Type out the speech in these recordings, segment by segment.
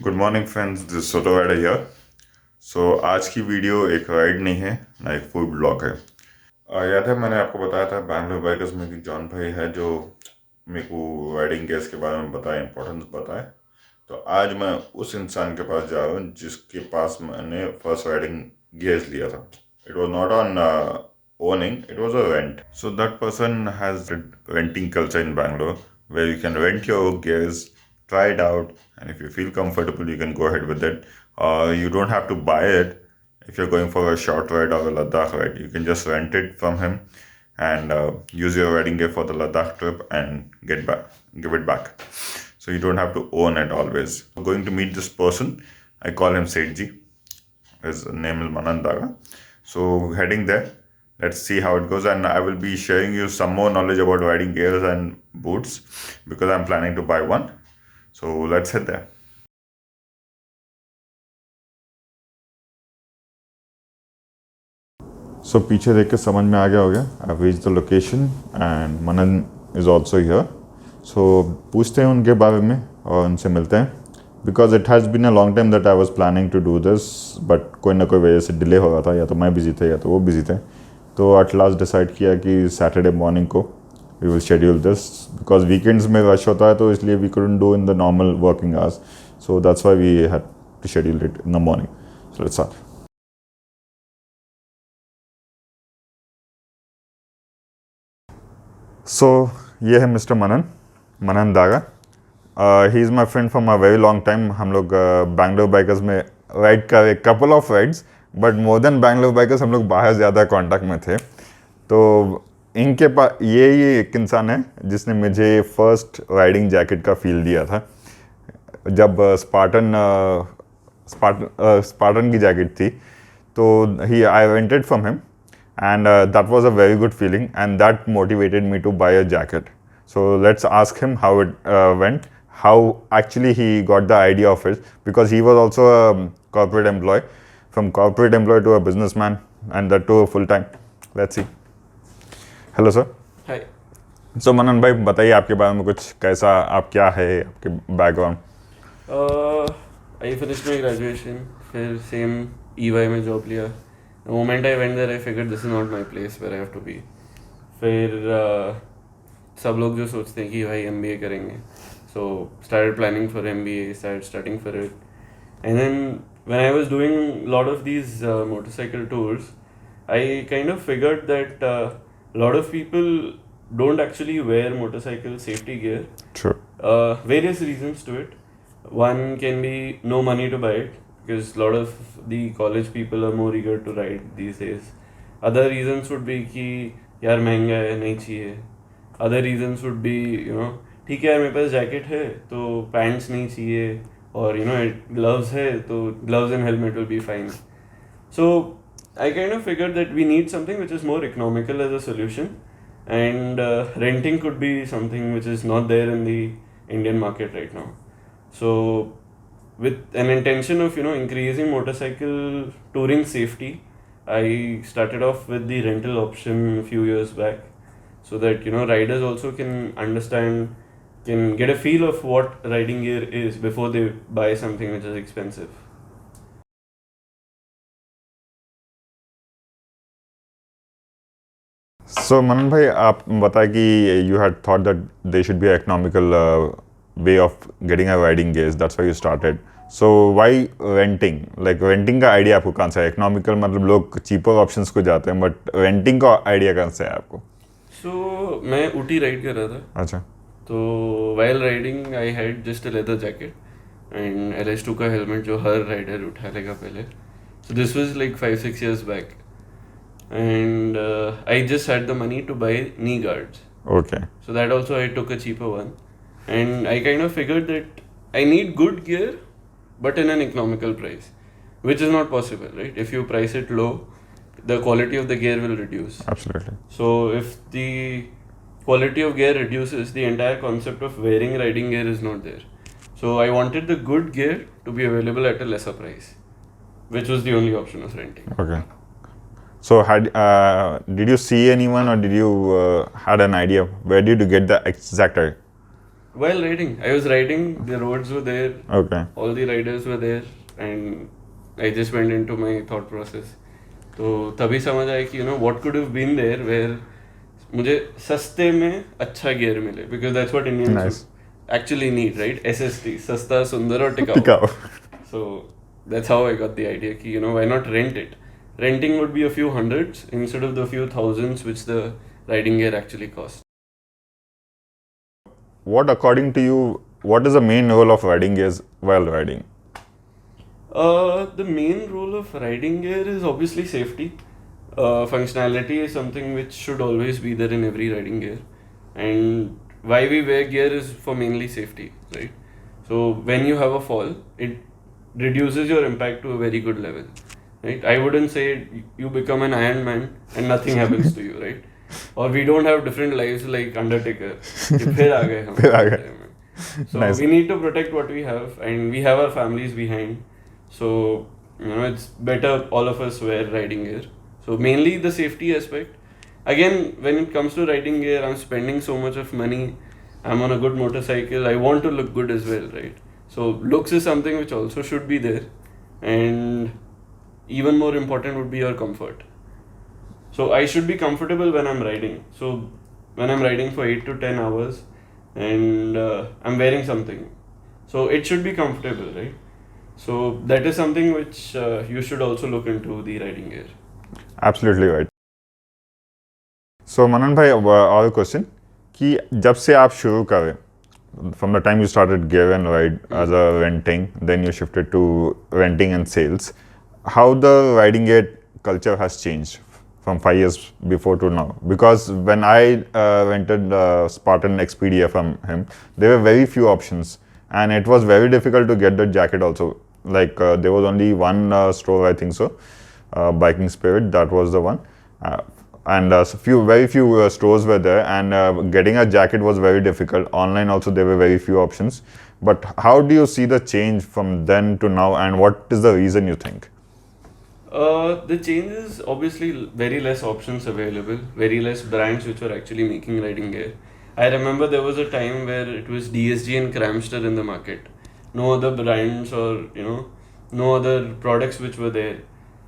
Good morning friends, this Soto rider here. So आज की video एक राइड नहीं है ना एक फूड ब्लॉग है। याद है मैंने आपको बताया था बैंगलोर बाइकर्स में कि जॉन भाई है जो मेरे को राइडिंग गेयर्स के बारे में बताए, इंपॉर्टेंस बताए। तो आज मैं उस इंसान के पास जा रहा हूँ जिसके पास मैंने फर्स्ट राइडिंग गेयर्स लिया था। It was not on owning, it was a rent. So that person has a renting culture in Bangalore where you can rent your gears, try it out, and if you feel comfortable, you can go ahead with it. You don't have to buy it if you're going for a short ride or a Ladakh ride. You can just rent it from him and use your riding gear for the Ladakh trip and give it back. So you don't have to own it always. I'm going to meet this person. I call him Sethi. His name is Manandaga. So heading there, let's see how it goes, and I will be sharing you some more knowledge about riding gears and boots because I'm planning to buy one. So let's head there. So पीछे देख के समझ में आ गया होगा. I've reached the location and Manan is also here. So पूछते हैं उनके बारे में और उनसे मिलते हैं. Because it has been a long time that I was planning to do this, but कोई ना कोई वजह से डिले हो रहा था, या तो मैं बिजी थे या तो वो बिजी थे. तो एट लास्ट डिसाइड किया कि सैटरडे मॉर्निंग को we will schedule this because weekends में रश होता है, तो इसलिए we couldn't do in the normal working hours. So that's why we had to schedule it in the morning. So let's start. So ये है mister Manan Daga. He is my friend from a very long time. हम लोग Bangalore bikers में ride कर couple of rides, but more than Bangalore bikers हम लोग बाहर ज़्यादा कॉन्टैक्ट में थे. तो इनके पास ये ही एक इंसान है जिसने मुझे फर्स्ट राइडिंग जैकेट का फील दिया था जब स्पार्टन की जैकेट थी. तो he I rented from him and that was a very good feeling and that motivated me to buy a jacket. So let's ask him how it went, how actually he got the idea of it, because he was also a corporate employee, from corporate employee to a businessman, and that too full time. Let's see. Hello sir. Hi. So मनन भाई बताइए आपके बारे में कुछ, कैसा आप, क्या है आपके background. I finished my graduation, फिर same EY में जॉब लिया. The moment I went there, I figured this is not my place where I have to be. फिर सब लोग जो सोचते हैं कि भाई MBA करेंगे, so started planning for MBA, started studying for it. And then when I was doing a lot of these motorcycle tours, I kind of figured that a lot of people don't actually wear motorcycle safety gear. Sure. Various reasons to it. One can be no money to buy it, because a lot of the college people are more eager to ride these days. Other reasons would be कि यार महंगा है नहीं चाहिए. Other reasons would be ठीक है यार मेरे पास जैकेट है तो पैंट्स नहीं चाहिए, और ग्लव्स है तो gloves and helmet will be fine. So I kind of figured that we need something which is more economical as a solution, and renting could be something which is not there in the Indian market right now. So with an intention of increasing motorcycle touring safety, I started off with the rental option a few years back, so that riders also can understand, can get a feel of what riding gear is before they buy something which is expensive. So मनन भाई आप बताए कि you had thought that there should be an economical way of getting a riding gears. That's why you started. So why renting? Like renting का idea आपको कहाँ से है? Economical मतलब लोग cheaper options को जाते हैं, but renting का आइडिया कहाँ से है आपको? So मैं ऊटी राइड कर रहा था. अच्छा. तो while riding I had just a leather jacket and LS2 का helmet जो हर राइडर उठा लेगा पहले. So this was like 5-6 years back. And I just had the money to buy knee guards. Okay. So that also I took a cheaper one, and I kind of figured that I need good gear, but in an economical price, which is not possible, right? If you price it low, the quality of the gear will reduce. Absolutely. So if the quality of gear reduces, the entire concept of wearing riding gear is not there. So I wanted the good gear to be available at a lesser price, which was the only option of renting. Okay. So did you see anyone, or did you had an idea where did you get the exact idea? while riding. I was riding, the roads were there, Okay. all the riders were there, and I just went into my thought process. तो तभी समझ आया कि what could have been there where मुझे सस्ते में अच्छा gear मिले, because that's what Indians Nice. actually need, right? SST, सस्ता सुंदर और टिकाऊ. Ticao. So that's how I got the idea कि why not rent it? Renting would be a few hundreds instead of the few thousands which the riding gear actually cost. What, according to you, what is the main role of riding gears while riding? The main role of riding gear is obviously safety. Functionality is something which should always be there in every riding gear. And why we wear gear is for mainly safety, right? So when you have a fall, it reduces your impact to a very good level, right? I wouldn't say you become an Iron Man and nothing happens to you, right? Or we don't have different lives like Undertaker. कि फिर आ गए हम फिर आ गए. time में. So Nice. we need to protect what we have, and we have our families behind. So it's better all of us wear riding gear. So mainly the safety aspect. Again, when it comes to riding gear, I'm spending so much of money. I'm on a good motorcycle. I want to look good as well, right? So looks is something which also should be there, and even more important would be your comfort. So I should be comfortable when I'm riding. So when I'm riding for 8 to 10 hours and I'm wearing something, so it should be comfortable, right? So that is something which you should also look into the riding gear. Absolutely right. So मनन भाई, और question कि जब से आप शुरू करें, from the time you started Gear and Ride as a renting, then you shifted to renting and sales, how the riding gear culture has changed from 5 years before to now? Because when I rented Spartan Expedia from him, there were very few options, and it was very difficult to get the jacket also. Like there was only one store, I think so, Biking Spirit, that was the one. And very few stores were there, and getting a jacket was very difficult. Online also there were very few options. But how do you see the change from then to now, and what is the reason you think? The change is obviously very less options available, very less brands which were actually making riding gear. I remember there was a time where it was DSG and Cramster in the market. No other brands or no other products which were there.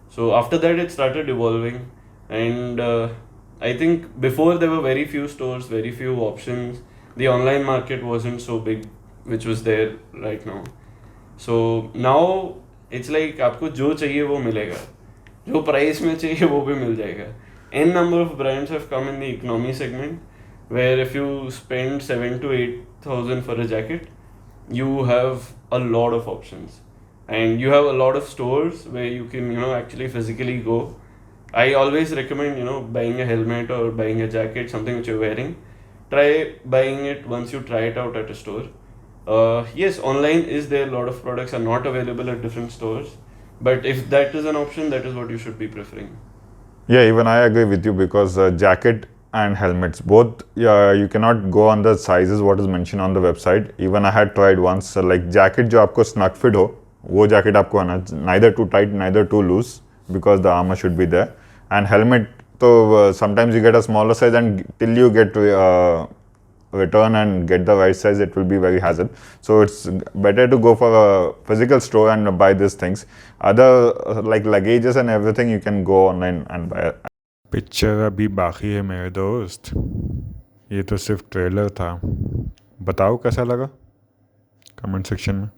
So after that it started evolving, and I think before there were very few stores, very few options. The online market wasn't so big, which was there right now. So now it's like आपको जो चाहिए वो मिलेगा, जो price में चाहिए वो भी मिल जाएगा. N number of brands have come in the economy segment, where if you spend 7 to 8,000 for a jacket, you have a lot of options, and you have a lot of stores where you can actually physically go. I always recommend buying a helmet or buying a jacket, something which you're wearing. Try buying it once you try it out at a store. Yes, online is there, a lot of products are not available at different stores, but if that is an option, that is what you should be preferring. Yeah, even I agree with you, because jacket and helmets both, you cannot go on the sizes what is mentioned on the website. Even I had tried once, like jacket जो आपको snug fit हो, वो jacket आपको आना, neither too tight, neither too loose, because the armor should be there. And helmet, so sometimes you get a smaller size, and till you get return and get the right size, it will be very hazard. So it's better to go for a physical store and buy these things. Other like luggages and everything, you can go online and buy. Picture अभी बाकी है मेरे दोस्त, ये तो सिर्फ trailer था. बताओ कैसा लगा कमेंट सेक्शन में.